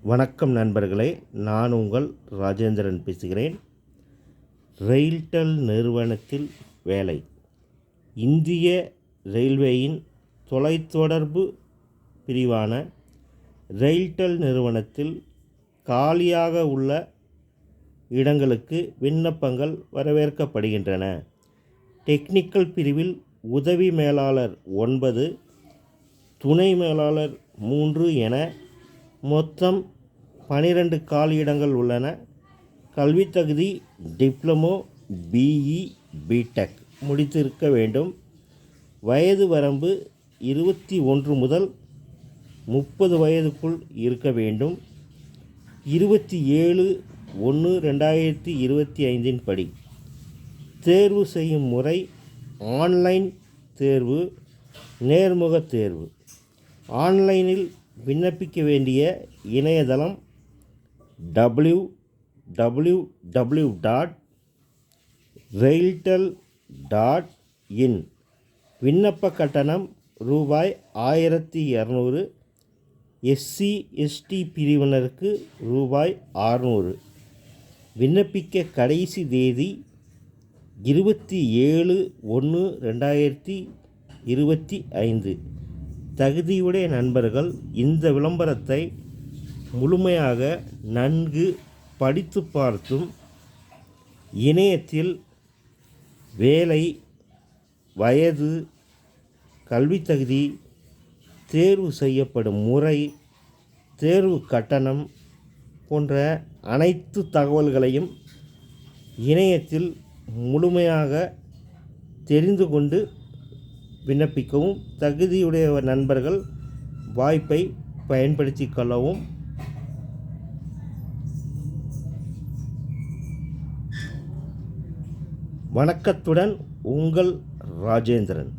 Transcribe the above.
வணக்கம் நண்பர்களே, நான் உங்கள் ராஜேந்திரன் பேசுகிறேன். ரெயில்டெல் நிறுவனத்தில் வேலை. இந்திய ரயில்வேயின் தொலைத்தொடர்பு பிரிவான ரெயில்டெல் நிறுவனத்தில் காலியாக உள்ள இடங்களுக்கு விண்ணப்பங்கள் வரவேற்கப்படுகின்றன. டெக்னிக்கல் பிரிவில் உதவி மேலாளர் 9, துணை மேலாளர் 3 என மொத்தம் 12 காலியிடங்கள் உள்ளன. கல்வித் தகுதி டிப்ளமோ, பிஇ, பிடெக் முடித்திருக்க வேண்டும். வயது வரம்பு 21 முதல் 30 வயதுக்குள் இருக்க வேண்டும். 27/1/2025 படி தேர்வு செய்யும் முறை ஆன்லைன் தேர்வு, நேர்முக தேர்வு. ஆன்லைனில் விண்ணப்பிக்க வேண்டிய இணையதளம் www.railtel.in. விண்ணப்ப கட்டணம் ரூபாய் 1200. SC/ST பிரிவினருக்கு ரூபாய் 600. விண்ணப்பிக்க கடைசி தேதி 27/1/2025. தகுதியுடைய நண்பர்கள் இந்த விளம்பரத்தை முழுமையாக நன்கு படித்து பார்த்தும் இணையத்தில் வேலை, வயது, கல்வித் தகுதி, தேர்வு செய்யப்படும் முறை, தேர்வு கட்டணம் போன்ற அனைத்து தகவல்களையும் இணையத்தில் முழுமையாக தெரிந்து கொண்டு விண்ணப்பிக்கவும். தகுதியுடைய நண்பர்கள் வாய்ப்பை பயன்படுத்தி கொள்ளவும். வணக்கத்துடன் உங்கள் ராஜேந்திரன்.